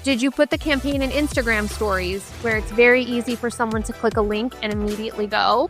Did you put the campaign in Instagram stories where it's very easy for someone to click a link and immediately go?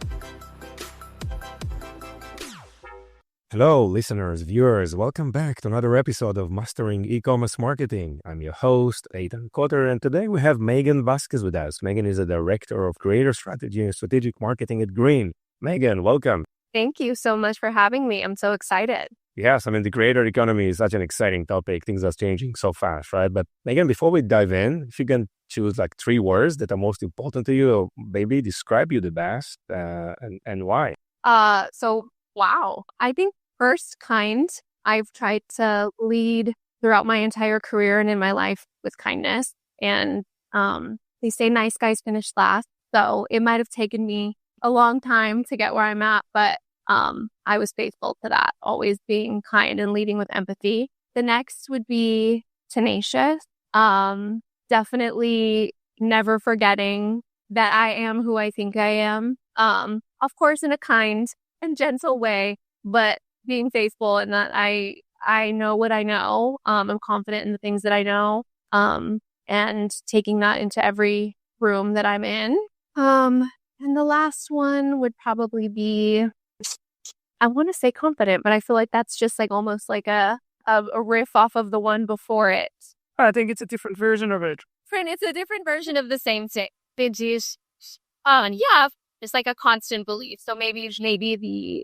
Hello, listeners, viewers. Welcome back to another episode of Mastering E-commerce Marketing. I'm your host, Eitan Koter, and today we have Megan Vasquez with us. Megan is a Director of Creator Strategy and Strategic Marketing at Grin. Megan, welcome. Thank you so much for having me. I'm so excited. Yes, the creator economy is such an exciting topic. Things are changing so fast, right? But Megan, before we dive in, if you can choose like 3 words that are most important to you, or maybe describe you the best and why. Wow. I think first, kind. I've tried to lead throughout my entire career and in my life with kindness. And they say nice guys finish last. So it might have taken me a long time to get where I'm at, but I was faithful to that, always being kind and leading with empathy. The next would be tenacious. Definitely never forgetting that I am who I think I am. Of course, in a kind and gentle way, but being faithful in that I know what I know. I'm confident in the things that I know, and taking that into every room that I'm in. And the last one would probably be, I want to say confident, but I feel like that's just like almost like a riff off of the one before it. I think it's a different version of it. It's a different version of the same thing. Just like a constant belief. So maybe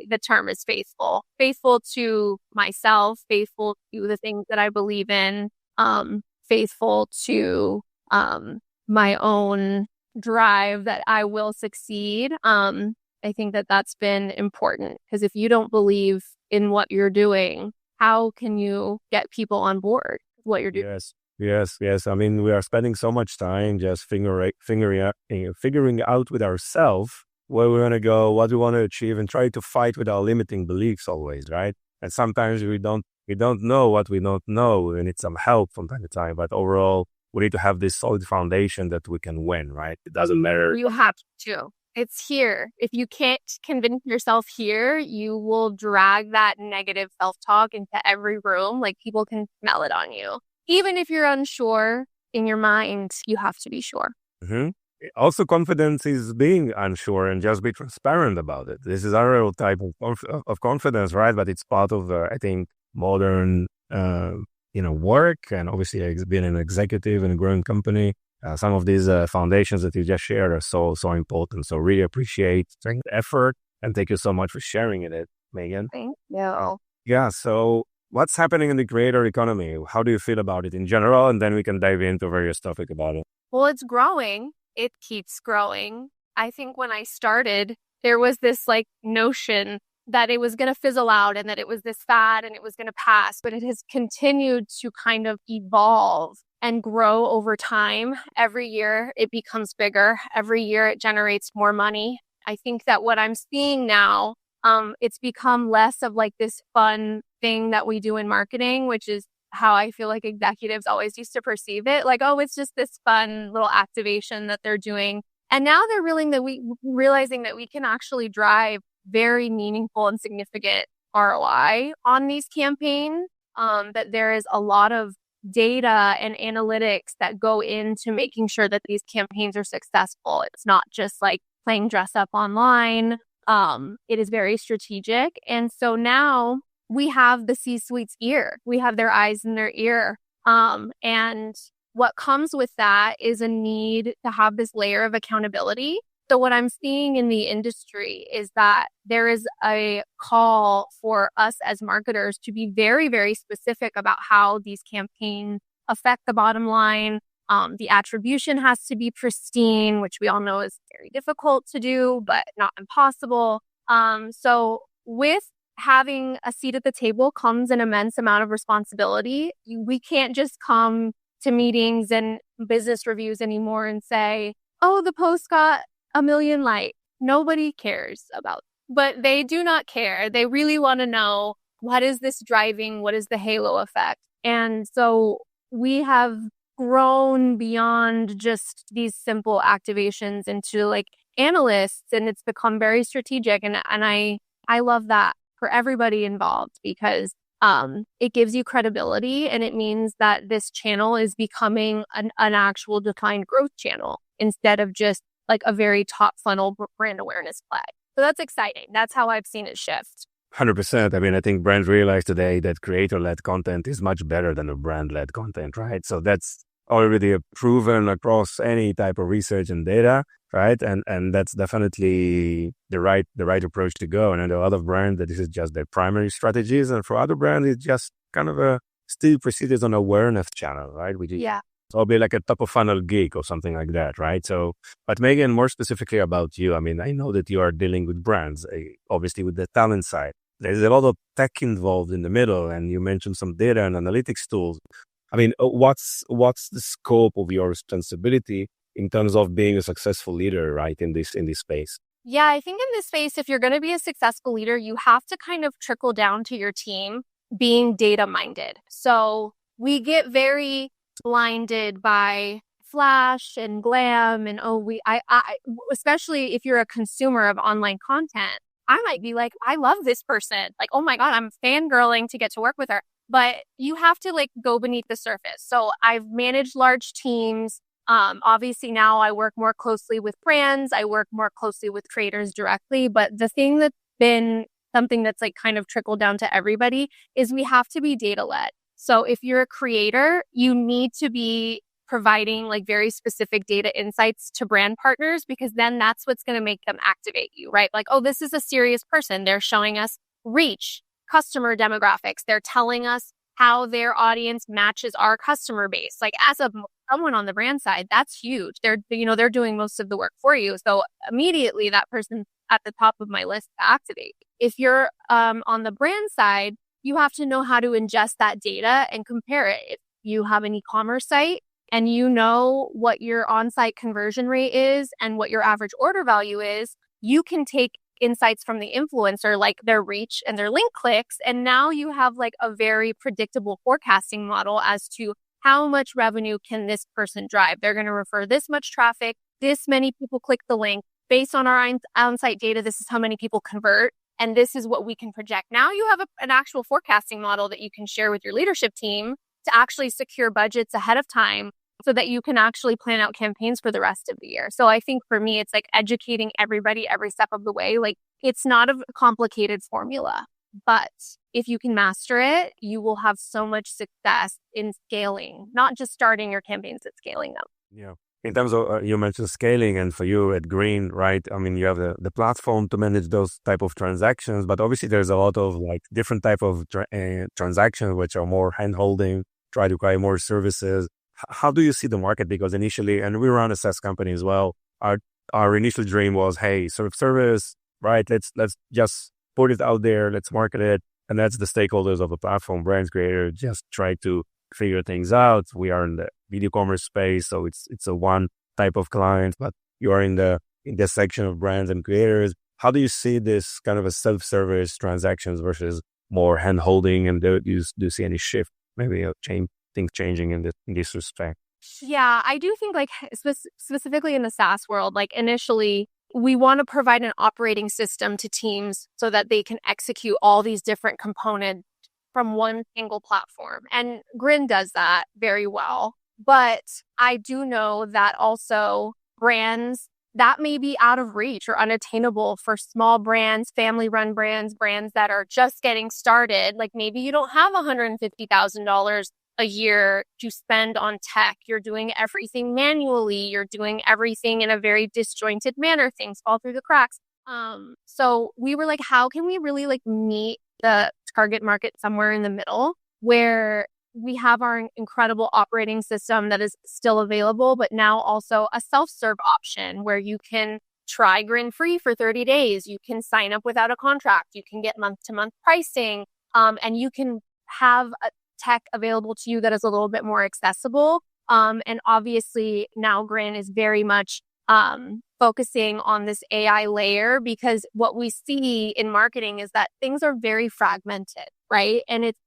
the term is faithful. Faithful to myself, faithful to the things that I believe in, faithful to my own drive that I will succeed. I think that that's been important because if you don't believe in what you're doing, how can you get people on board with what you're doing? Yes. We are spending so much time just figuring out with ourselves where we want to go, what we want to achieve, and try to fight with our limiting beliefs always, right? And sometimes we don't know what we don't know. We need some help from time to time, but overall, we need to have this solid foundation that we can win, right? It doesn't matter. You have to. It's here. If you can't convince yourself here, you will drag that negative self-talk into every room. Like people can smell it on you. Even if you're unsure in your mind, you have to be sure. Mm-hmm. Also, confidence is being unsure and just be transparent about it. This is our type of confidence, right? But it's part of, I think, modern, work. And obviously, being an executive in a growing company, some of these foundations that you just shared are so important. So really appreciate the effort and thank you so much for sharing it, Megan. Thank you. Yeah. So what's happening in the creator economy? How do you feel about it in general? And then we can dive into various topics about it. Well, it's growing. It keeps growing. I think when I started, there was this like notion that it was going to fizzle out and that it was this fad and it was going to pass, but it has continued to kind of evolve and grow over time. Every year it becomes bigger. Every year it generates more money. I think that what I'm seeing now, it's become less of like this fun thing that we do in marketing, which is how I feel like executives always used to perceive it. Like, oh, it's just this fun little activation that they're doing. And now they're realizing that we can actually drive very meaningful and significant ROI on these campaigns, that there is a lot of data and analytics that go into making sure that these campaigns are successful. It's not just like playing dress up online. It is very strategic. And so now we have the C-suite's ear. We have their eyes and their ear. And what comes with that is a need to have this layer of accountability. So what I'm seeing in the industry is that there is a call for us as marketers to be very, very specific about how these campaigns affect the bottom line. The attribution has to be pristine, which we all know is very difficult to do, but not impossible. So with having a seat at the table comes an immense amount of responsibility. We can't just come to meetings and business reviews anymore and say, oh, the post got 1 million likes. Nobody cares about, but they do not care. They really want to know, what is this driving? What is the halo effect? And so we have grown beyond just these simple activations into like analysts, and it's become very strategic. And I love that for everybody involved, because it gives you credibility, and it means that this channel is becoming an actual defined growth channel instead of just like a very top funnel brand awareness play. So that's exciting. That's how I've seen it shift. 100%. I mean, I think brands realize today that creator-led content is much better than a brand-led content, right? So that's already proven across any type of research and data, right? And that's definitely the right approach to go. And I know a lot of brands that this is just their primary strategies, and for other brands, it's just kind of a still proceeds on awareness channel, right? Yeah. So it'll be like a top of funnel gig or something like that, right? So, but Megan, more specifically about you, I mean, I know that you are dealing with brands, obviously with the talent side. There's a lot of tech involved in the middle, and you mentioned some data and analytics tools. I mean, what's the scope of your responsibility in terms of being a successful leader, right, in this space? Yeah, I think in this space, if you're going to be a successful leader, you have to kind of trickle down to your team being data minded. So we get very blinded by flash and glam and I especially if you're a consumer of online content, I might be like, I love this person. Like, oh my God, I'm fangirling to get to work with her. But you have to like go beneath the surface. So I've managed large teams. Obviously now I work more closely with brands. I work more closely with creators directly. But the thing that's been something that's like kind of trickled down to everybody is we have to be data led. So if you're a creator, you need to be providing like very specific data insights to brand partners, because then that's what's going to make them activate you, right? Like, oh, this is a serious person. They're showing us reach, customer demographics. They're telling us how their audience matches our customer base. Like as someone on the brand side, that's huge. They're doing most of the work for you. So immediately that person's at the top of my list to activate. If you're on the brand side, you have to know how to ingest that data and compare it. If you have an e-commerce site and you know what your on-site conversion rate is and what your average order value is, you can take insights from the influencer, like their reach and their link clicks. And now you have like a very predictable forecasting model as to how much revenue can this person drive. They're going to refer this much traffic, this many people click the link. Based on our on-site data, this is how many people convert. And this is what we can project. Now you have an actual forecasting model that you can share with your leadership team to actually secure budgets ahead of time so that you can actually plan out campaigns for the rest of the year. So I think for me, it's like educating everybody every step of the way. Like it's not a complicated formula, but if you can master it, you will have so much success in scaling, not just starting your campaigns, but scaling them. Yeah. In terms of, you mentioned scaling, and for you at Grin, right? I mean, you have the platform to manage those type of transactions, but obviously there's a lot of like different type of transactions, which are more hand-holding, try to create more services. How do you see the market? Because initially, and we run a SaaS company as well, our initial dream was, hey, service, right? Let's just put it out there, let's market it. And that's the stakeholders of the platform, brands, creators, just try to figure things out. We are in the video commerce space, so it's a one type of client, but you are in the section of brands and creators. How do you see this kind of a self-service transactions versus more hand-holding, and do you see any shift, maybe things changing in this respect? Yeah, I do think like specifically in the SaaS world, like initially we want to provide an operating system to teams so that they can execute all these different components from one single platform. And Grin does that very well. But I do know that also brands that may be out of reach or unattainable for small brands, family-run brands, brands that are just getting started. Like maybe you don't have $150,000 a year to spend on tech. You're doing everything manually. You're doing everything in a very disjointed manner. Things fall through the cracks. So we were like, how can we really like meet the target market somewhere in the middle where we have our incredible operating system that is still available, but now also a self-serve option where you can try Grin free for 30 days. You can sign up without a contract. You can get month-to-month pricing, and you can have a tech available to you that is a little bit more accessible. And obviously now Grin is very much focusing on this AI layer, because what we see in marketing is that things are very fragmented, right? And it's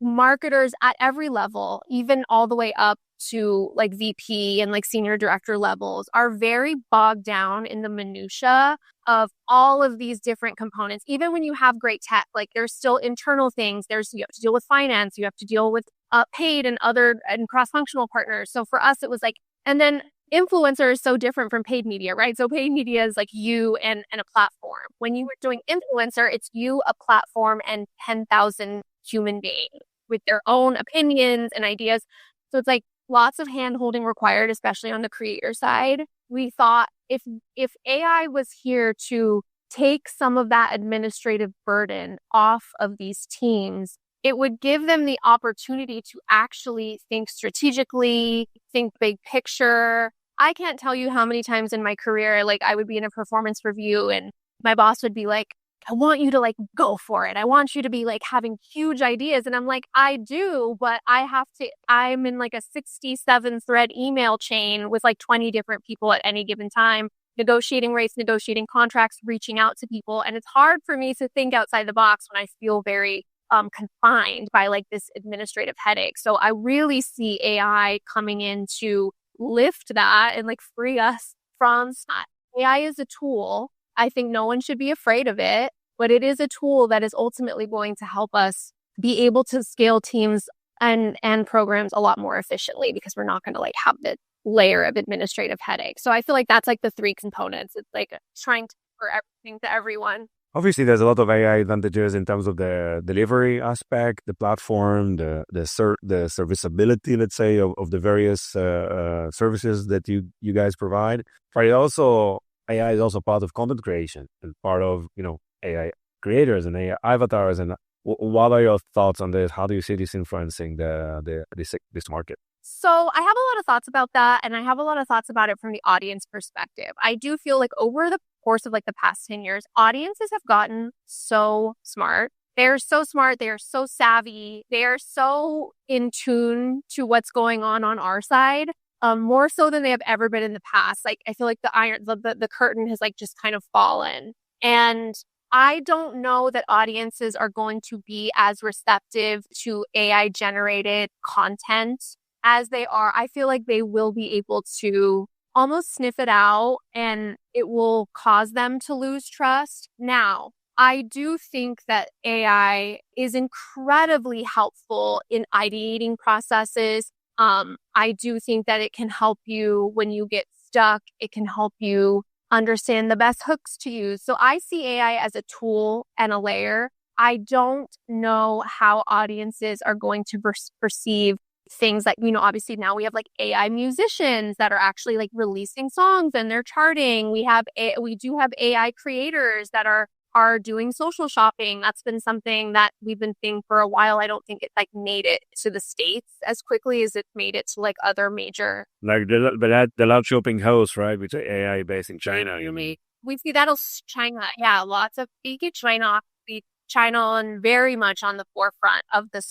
marketers at every level, even all the way up to like VP and like senior director levels are very bogged down in the minutia of all of these different components. Even when you have great tech, like there's still internal things. You have to deal with finance, you have to deal with paid and other and cross-functional partners. So for us, it was like, and then influencer is so different from paid media, right? So paid media is like you and a platform. When you were doing influencer, it's you, a platform, and 10,000 human beings with their own opinions and ideas. So it's like lots of hand-holding required, especially on the creator side. We thought if AI was here to take some of that administrative burden off of these teams, it would give them the opportunity to actually think strategically, think big picture. I can't tell you how many times in my career, like I would be in a performance review and my boss would be like, I want you to like go for it. I want you to be like having huge ideas. And I'm like, I do, but I'm in like a 67 thread email chain with like 20 different people at any given time, negotiating rates, negotiating contracts, reaching out to people. And it's hard for me to think outside the box when I feel very confined by like this administrative headache. So I really see AI coming in to lift that and like free us from that. AI is a tool. I think no one should be afraid of it, but it is a tool that is ultimately going to help us be able to scale teams and programs a lot more efficiently because we're not going to like have the layer of administrative headache. So I feel like that's like the three components. It's like trying to offer everything to everyone. Obviously, there's a lot of AI advantages in terms of the delivery aspect, the platform, the serviceability, let's say, of the various services that you guys provide. But AI is also part of content creation and part of AI creators and AI avatars. And what are your thoughts on this? How do you see this influencing this market? So I have a lot of thoughts about that, and I have a lot of thoughts about it from the audience perspective. I do feel like over the course of like the past 10 years, audiences have gotten so smart. They're so smart. They are so savvy. They are so in tune to what's going on our side, more so than they have ever been in the past. Like I feel like the curtain has like just kind of fallen, and I don't know that audiences are going to be as receptive to AI generated content as they are. I feel like they will be able to almost sniff it out and it will cause them to lose trust. Now, I do think that AI is incredibly helpful in ideating processes. I do think that it can help you when you get stuck. It can help you understand the best hooks to use. So I see AI as a tool and a layer. I don't know how audiences are going to perceive things like, obviously now we have like AI musicians that are actually like releasing songs and they're charting. We do have AI creators that are doing social shopping. That's been something that we've been seeing for a while. I don't think it like made it to the States as quickly as it made it to like other major. Like the live shopping host, right? Which are AI based in China, you mean? We see that as China. Yeah, lots of big China and very much on the forefront of the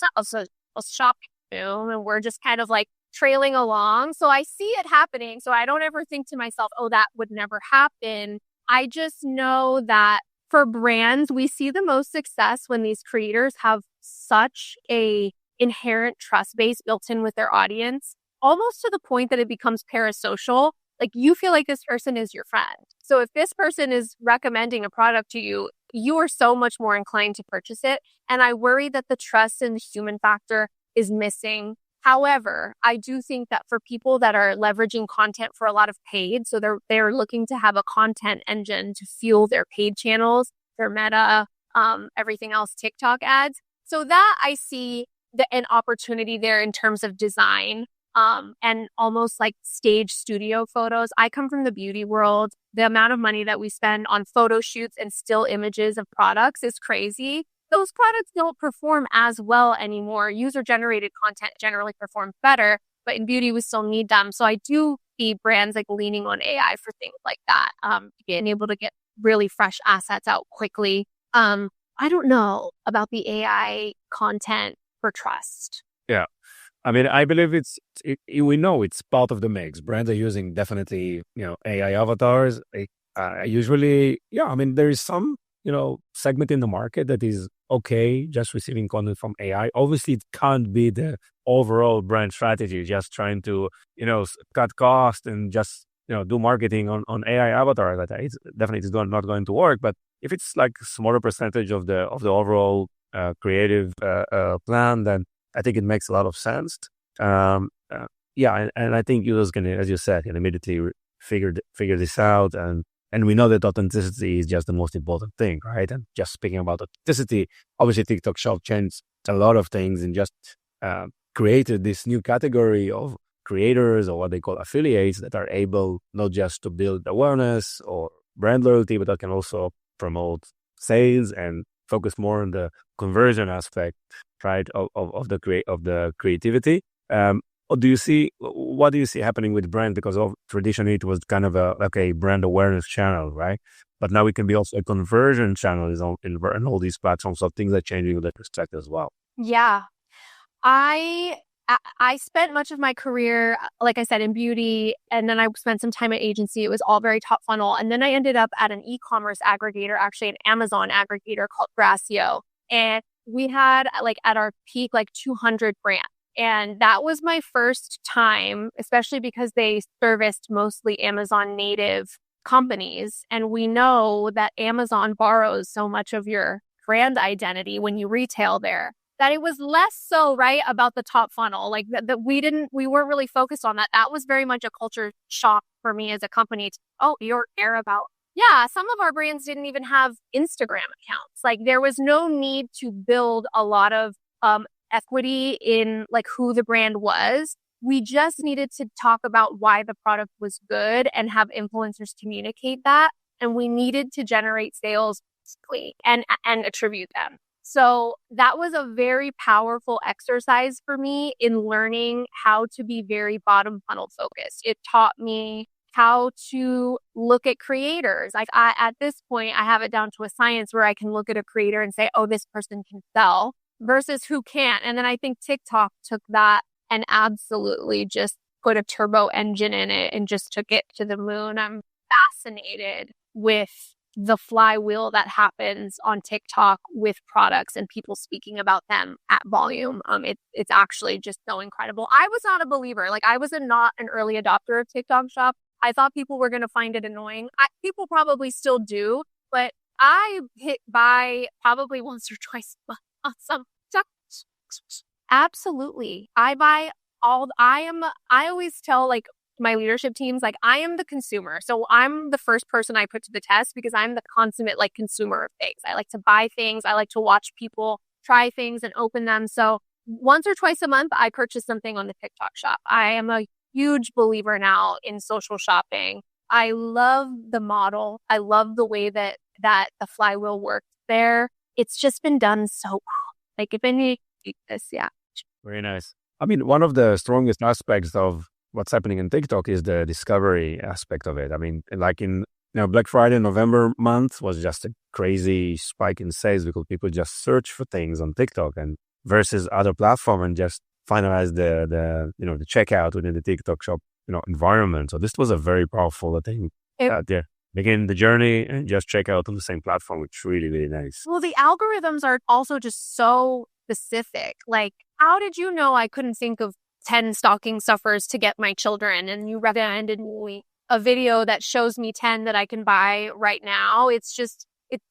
shopping boom, and we're just kind of like trailing along. So I see it happening. So I don't ever think to myself, oh, that would never happen. I just know that for brands, we see the most success when these creators have such a inherent trust base built in with their audience, almost to the point that it becomes parasocial. Like you feel like this person is your friend. So if this person is recommending a product to you, you are so much more inclined to purchase it. And I worry that the trust and the human factor is missing. However, I do think that for people that are leveraging content for a lot of paid, so they're looking to have a content engine to fuel their paid channels, their Meta, everything else, TikTok ads. So that I see an opportunity there in terms of design, and almost like stage studio photos. I come from the beauty world. The amount of money that we spend on photo shoots and still images of products is crazy. Those products don't perform as well anymore. User-generated content generally performs better, but in beauty, we still need them. So I do see brands like leaning on AI for things like that, being able to get really fresh assets out quickly. I don't know about the AI content for trust. Yeah. I mean, I believe we know it's part of the mix. Brands are using definitely, AI avatars. Usually, I mean, there is some segment in the market that is okay just receiving content from AI. Obviously, it can't be the overall brand strategy, just trying to, cut cost and just, do marketing on AI avatar. That it's definitely not going to work. But if it's like a smaller percentage of the overall creative plan, then I think it makes a lot of sense. And I think users can, as you said, can immediately figure this out, and we know that authenticity is just the most important thing, right? And just speaking about authenticity, obviously TikTok Shop changed a lot of things and just created this new category of creators, or what they call affiliates, that are able not just to build awareness or brand loyalty, but that can also promote sales and focus more on the conversion aspect, right, of the creativity. What do you see happening with brand? Because traditionally it was kind of a brand awareness channel, right? But now it can be also a conversion channel in all these platforms. So things are changing with that respect as well. Yeah. I spent much of my career, like I said, in beauty, and then I spent some time at agency. It was all very top funnel. And then I ended up at an e-commerce aggregator, actually an Amazon aggregator called Gracio. And we had at our peak, 200 brands. And that was my first time, especially because they serviced mostly Amazon native companies. And we know that Amazon borrows so much of your brand identity when you retail there, that it was less so, right, about the top funnel. That we weren't really focused on that. That was very much a culture shock for me as a company. You care about. Yeah, some of our brands didn't even have Instagram accounts. There was no need to build a lot of equity in who the brand was. We just needed to talk about why the product was good and have influencers communicate that. And we needed to generate sales quickly and attribute them. So that was a very powerful exercise for me in learning how to be very bottom funnel focused. It taught me how to look at creators. At this point, I have it down to a science where I can look at a creator and say, oh, this person can sell, versus who can't. And then I think TikTok took that and absolutely just put a turbo engine in it and just took it to the moon. I'm fascinated with the flywheel that happens on TikTok with products and people speaking about them at volume. It's actually just so incredible. I was not a believer. I was not an early adopter of TikTok Shop. I thought people were going to find it annoying. People probably still do, but I hit buy probably once or twice a month on some TikTok. Absolutely. I always tell my leadership teams, I am the consumer. So I'm the first person I put to the test because I'm the consummate consumer of things. I like to buy things. I like to watch people try things and open them. So once or twice a month, I purchase something on the TikTok Shop. I am a huge believer now in social shopping. I love the model. I love the way that the flywheel works there. It's just been done so well. If any this, yeah. Very nice. I mean, one of the strongest aspects of what's happening in TikTok is the discovery aspect of it. I mean, in Black Friday, November month was just a crazy spike in sales because people just search for things on TikTok and versus other platform and just finalize the checkout within the TikTok Shop environment. So this was a very powerful thing out there. Begin the journey and just check out on the same platform, which is really, really nice. Well, the algorithms are also just so specific. How did you know I couldn't think of 10 stocking stuffers to get my children? And you recommended me a video that shows me 10 that I can buy right now. It's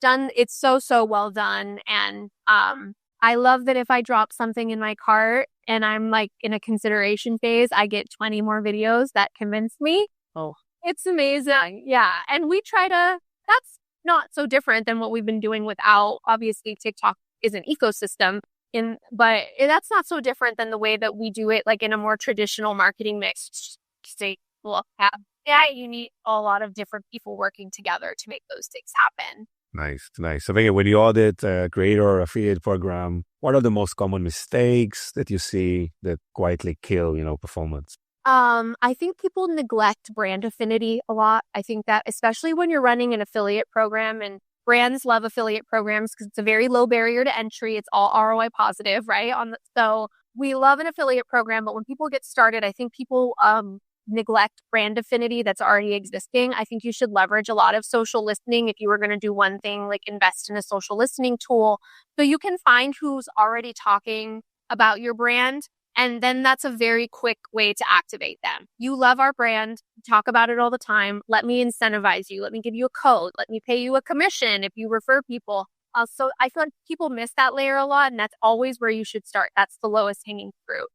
done. It's so well done. And I love that if I drop something in my cart and I'm in a consideration phase, I get 20 more videos that convince me. Oh, it's amazing. Yeah. And that's not so different than what we've been doing without, obviously TikTok is an ecosystem but that's not so different than the way that we do it in a more traditional marketing mix. You need a lot of different people working together to make those things happen. Nice. So when you audit a creator or affiliate program, what are the most common mistakes that you see that quietly kill, performance? I think people neglect brand affinity a lot. I think that especially when you're running an affiliate program, and brands love affiliate programs because it's a very low barrier to entry. It's all ROI positive, right? So we love an affiliate program, but when people get started, I think people neglect brand affinity that's already existing. I think you should leverage a lot of social listening. If you were going to do one thing, like invest in a social listening tool, so you can find who's already talking about your brand. And then that's a very quick way to activate them. You love our brand, talk about it all the time. Let me incentivize you. Let me give you a code. Let me pay you a commission if you refer people. So I feel like people miss that layer a lot, and that's always where you should start. That's the lowest hanging fruit.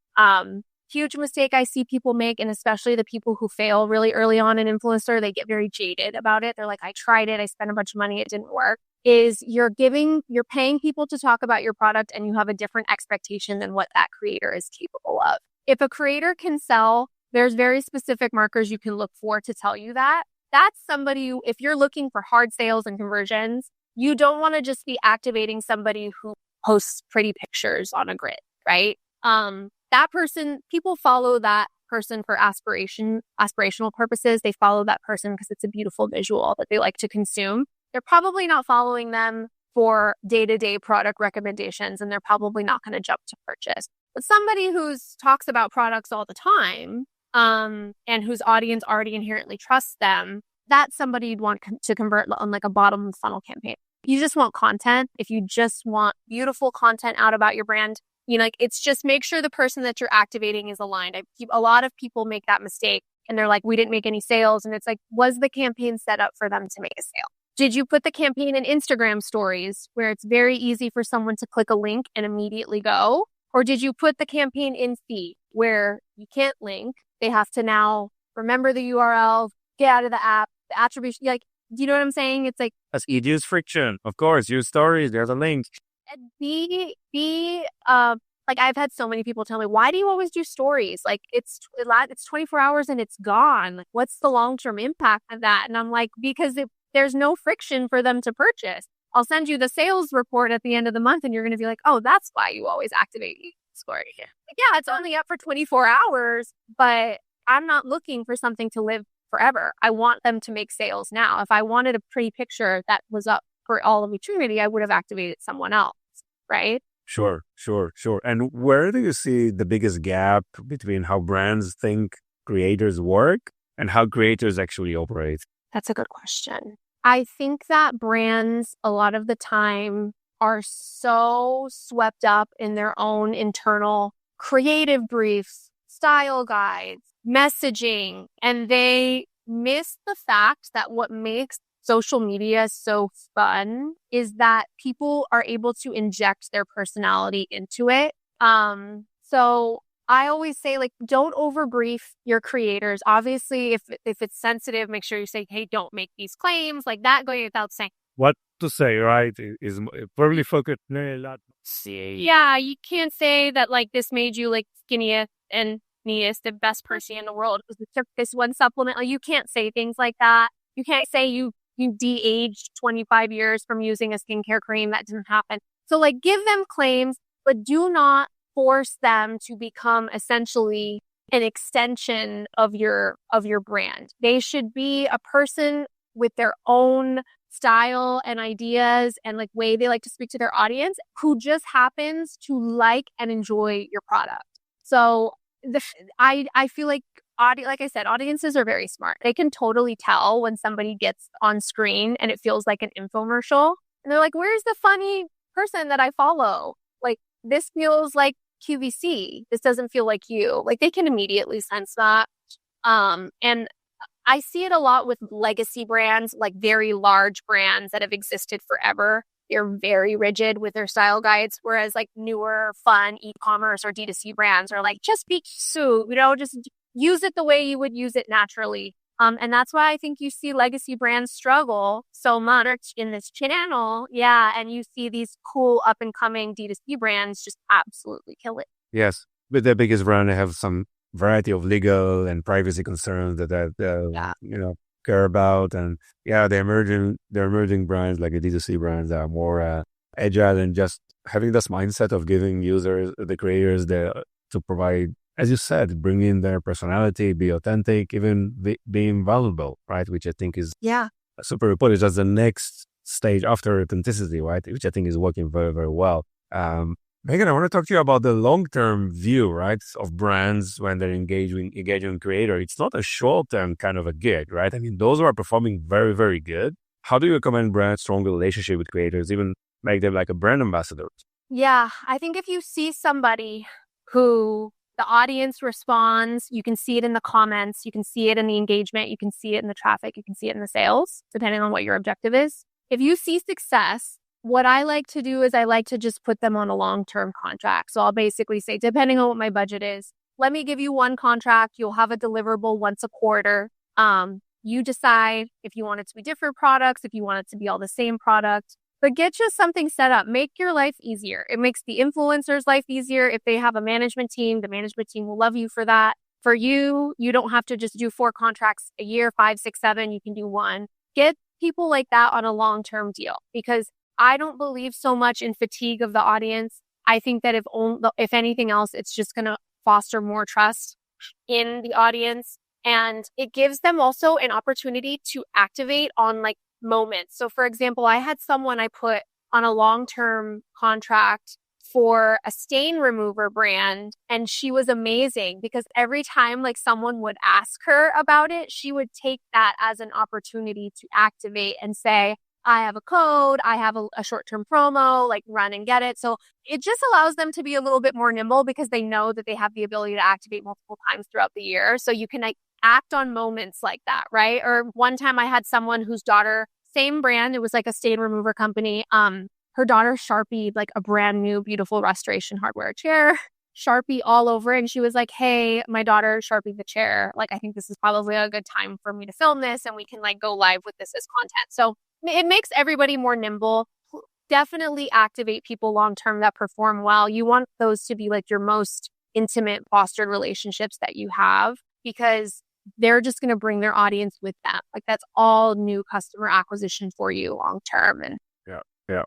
Huge mistake I see people make, and especially the people who fail really early on in influencer, they get very jaded about it. They're like, I tried it. I spent a bunch of money. It didn't work. Is you're paying people to talk about your product, and you have a different expectation than what that creator is capable of. If a creator can sell, there's very specific markers you can look for to tell you that. That's somebody, if you're looking for hard sales and conversions, you don't want to just be activating somebody who posts pretty pictures on a grid, right? That person, people follow that person for aspirational purposes. They follow that person because it's a beautiful visual that they like to consume. They're probably not following them for day-to-day product recommendations, and they're probably not going to jump to purchase. But somebody who talks about products all the time, and whose audience already inherently trusts them, that's somebody you'd want to convert on like a bottom of the funnel campaign. You just want content. If you just want beautiful content out about your brand, it's just make sure the person that you're activating is aligned. A lot of people make that mistake, and they're like, we didn't make any sales. And it's like, was the campaign set up for them to make a sale? Did you put the campaign in Instagram stories where it's very easy for someone to click a link and immediately go? Or did you put the campaign in feed where you can't link? They have to now remember the URL, get out of the app, the attribution. Like, do you know what I'm saying? It's like, As reduce friction. Of course, use stories. There's a link. Like I've had so many people tell me, why do you always do stories? Like it's 24 hours and it's gone. Like, what's the long-term impact of that? And I'm like, because there's no friction for them to purchase. I'll send you the sales report at the end of the month, and you're going to be like, oh, that's why you always activate story. Like, yeah, it's only up for 24 hours, but I'm not looking for something to live forever. I want them to make sales now. If I wanted a pretty picture that was up for all of eternity, I would have activated someone else, right? Sure. And where do you see the biggest gap between how brands think creators work and how creators actually operate? That's a good question. I think that brands a lot of the time are so swept up in their own internal creative briefs, style guides, messaging, and they miss the fact that what makes social media so fun is that people are able to inject their personality into it. So I always say, like, don't overbrief your creators. Obviously, if it's sensitive, make sure you say, hey, don't make these claims, like that, going without saying. What to say, right? Is probably focused a lot. Yeah, you can't say that, like, this made you, like, skinniest and neatest, the best person in the world because you took this one supplement. Like, you can't say things like that. You can't say you de-aged 25 years from using a skincare cream. That didn't happen. So, like, give them claims, but do not force them to become essentially an extension of your brand. They should be a person with their own style and ideas and, like, way they like to speak to their audience who just happens to like and enjoy your product. So I feel like like I said, audiences are very smart. They can totally tell when somebody gets on screen and it feels like an infomercial. And they're like, where's the funny person that I follow? Like, this feels like QVC. This doesn't feel like you. Like, they can immediately sense that. And I see it a lot with legacy brands, like very large brands that have existed forever. They're very rigid with their style guides, whereas like newer, fun eCommerce or D2C brands are like, just be cute, just use it the way you would use it naturally. And that's why I think you see legacy brands struggle so much in this channel. Yeah. And you see these cool up and coming D2C brands just absolutely kill it. Yes. With the biggest brand, they have some variety of legal and privacy concerns that care about. And yeah, the emerging brands like the D2C brands that are more agile and just having this mindset of giving users, the creators, to provide, as you said, bring in their personality, be authentic, even being valuable, right? Which I think is super important. It's just the next stage after authenticity, right? Which I think is working very, very well. Megan, I want to talk to you about the long-term view, right, of brands when they're engaging creator. It's not a short-term kind of a gig, right? I mean, those who are performing very, very good. How do you recommend brands strong relationship with creators, even make them like a brand ambassador? Yeah, I think if you see somebody who the audience responds, you can see it in the comments, you can see it in the engagement, you can see it in the traffic, you can see it in the sales, depending on what your objective is. If you see success, what I like to do is I like to just put them on a long-term contract. So I'll basically say, depending on what my budget is, let me give you one contract. You'll have a deliverable once a quarter. You decide if you want it to be different products, if you want it to be all the same product. But get just something set up. Make your life easier. It makes the influencer's life easier. If they have a management team, the management team will love you for that. For you, you don't have to just do 4 contracts a year, 5, 6, 7. You can do one. Get people like that on a long-term deal, because I don't believe so much in fatigue of the audience. I think that if anything else, it's just going to foster more trust in the audience. And it gives them also an opportunity to activate on like moments. So for example, I had someone I put on a long-term contract for a stain remover brand, and she was amazing because every time like someone would ask her about it, she would take that as an opportunity to activate and say, I have a code, I have a short-term promo, like run and get it. So it just allows them to be a little bit more nimble because they know that they have the ability to activate multiple times throughout the year. So you can like act on moments like that, right? Or one time I had someone whose daughter, same brand, it was like a stain remover company. Her daughter Sharpied like a brand new, beautiful restoration hardware chair, Sharpie all over. And she was like, hey, my daughter Sharpied the chair. Like, I think this is probably a good time for me to film this and we can like go live with this as content. So it makes everybody more nimble. Definitely activate people long-term that perform well. You want those to be like your most intimate fostered relationships that you have, because they're just going to bring their audience with them. Like that's all new customer acquisition for you long-term. And Yeah.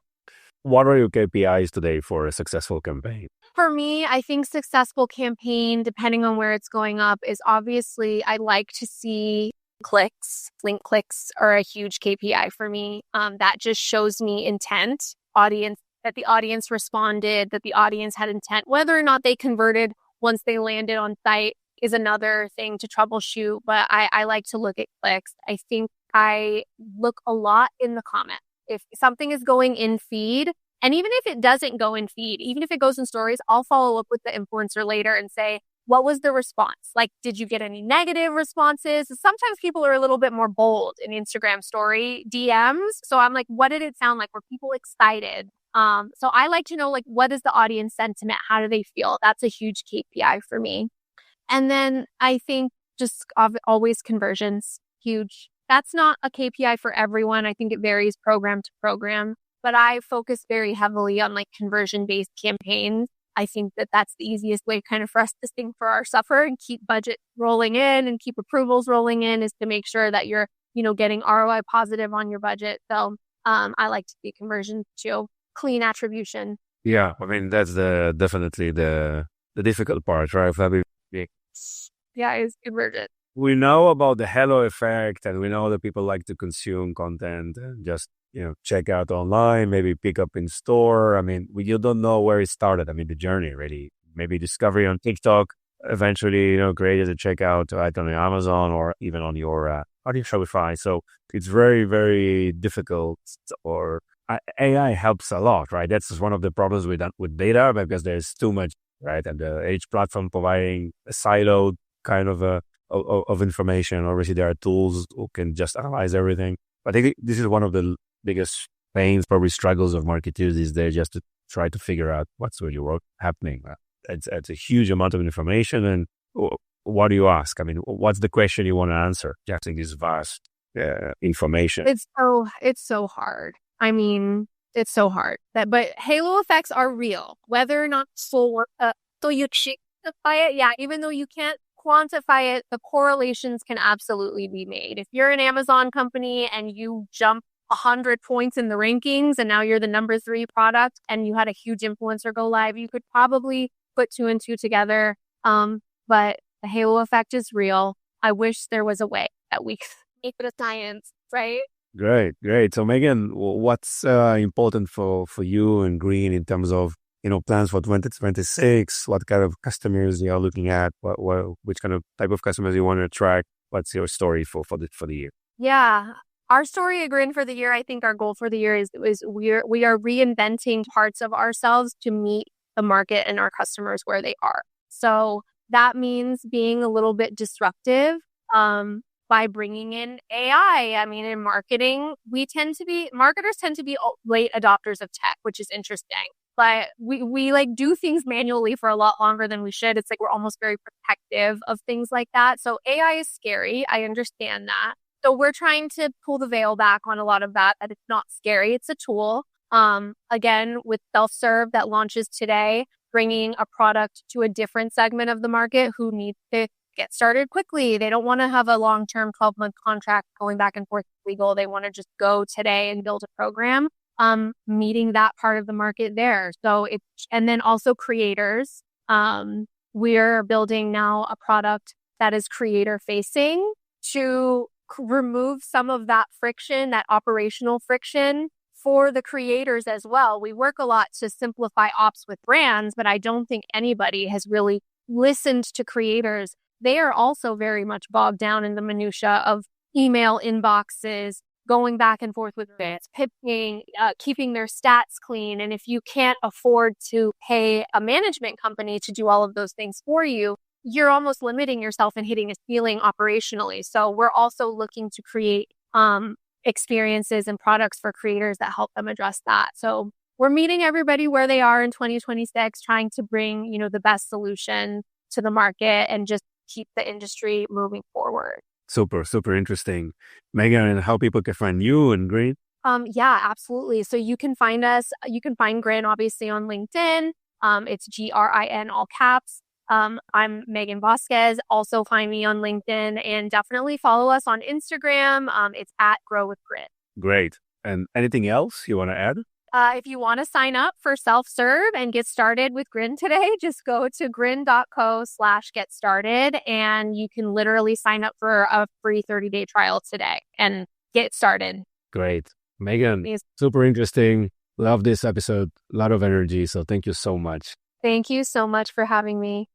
What are your KPIs today for a successful campaign? for me, I think successful campaign, depending on where it's going up, is obviously I like to see clicks. Link clicks are a huge KPI for me. That just shows me intent, audience, that the audience responded, that the audience had intent. Whether or not they converted once they landed on site is another thing to troubleshoot, but I like to look at clicks. I think I look a lot in the comment. If something is going in feed, and even if it doesn't go in feed, even if it goes in stories, I'll follow up with the influencer later and say, what was the response? Like, did you get any negative responses? Sometimes people are a little bit more bold in Instagram story DMs. So I'm like, what did it sound like? Were people excited? So I like to know, like, what is the audience sentiment? How do they feel? That's a huge KPI for me. And then I think just always conversions, huge. That's not a KPI for everyone. I think it varies program to program, but I focus very heavily on like conversion-based campaigns. I think that that's the easiest way kind of for us to sing for our suffer and keep budget rolling in and keep approvals rolling in, is to make sure that you're, getting ROI positive on your budget. So I like to see conversion too, clean attribution. Yeah, I mean, that's definitely the difficult part, right? Yeah, is conversion. We know about the halo effect, and we know that people like to consume content and just, check out online, maybe pick up in store. I mean, you don't know where it started. I mean, the journey really, maybe discovery on TikTok, eventually, created a checkout right on Amazon or even on your Shopify. So it's very, very difficult, or AI helps a lot, right? That's one of the problems with data, because there's too much, right? And each platform providing a siloed kind of information. Obviously, there are tools who can just analyze everything. But I think this is one of the biggest pains, probably struggles of marketers, is they just to try to figure out what's really happening. It's a huge amount of information. And what do you ask? I mean, what's the question you want to answer? Just in this vast information. It's so hard. I mean, it's so hard. But halo effects are real. Whether or not so you quantify it, yeah, even though you can't quantify it, the correlations can absolutely be made. If you're an Amazon company and you jump 100 points in the rankings and now you're the number 3 product and you had a huge influencer go live, you could probably put 2 and 2 together. But the halo effect is real. I wish there was a way that we could make it a science, right? Great. So Megan, what's important for you and Grin in terms of plans for 2026? What kind of customers you are looking at? Which kind of type of customers you want to attract? What's your story for the year? Yeah. Our story at Grin for the year, I think our goal for the year is we are reinventing parts of ourselves to meet the market and our customers where they are. So that means being a little bit disruptive by bringing in AI. I mean, in marketing, marketers tend to be late adopters of tech, which is interesting. But we like do things manually for a lot longer than we should. It's like we're almost very protective of things like that. So AI is scary. I understand that. So we're trying to pull the veil back on a lot of that it's not scary. It's a tool. Again, with self-serve that launches today, bringing a product to a different segment of the market who needs to get started quickly. They don't want to have a long-term 12-month contract going back and forth legal. They want to just go today and build a program, meeting that part of the market there. And then also creators. We're building now a product that is creator facing to remove some of that friction, that operational friction for the creators as well. We work a lot to simplify ops with brands, but I don't think anybody has really listened to creators. They are also very much bogged down in the minutia of email inboxes, going back and forth with brands, pitching, keeping their stats clean. And if you can't afford to pay a management company to do all of those things for you, you're almost limiting yourself and hitting a ceiling operationally. So we're also looking to create experiences and products for creators that help them address that. So we're meeting everybody where they are in 2026, trying to bring, the best solution to the market and just keep the industry moving forward. Super, super interesting. Megan, and how people can find you and Grin? Yeah, absolutely. So you can find Grin obviously on LinkedIn. It's GRIN, all caps. I'm Megan Vasquez. Also find me on LinkedIn and definitely follow us on Instagram. It's at Grow with Grin. Great. And anything else you want to add? If you want to sign up for self-serve and get started with Grin today, just go to grin.co/get started and you can literally sign up for a free 30-day trial today and get started. Great. Megan, super interesting. Love this episode. A lot of energy. So thank you so much. Thank you so much for having me.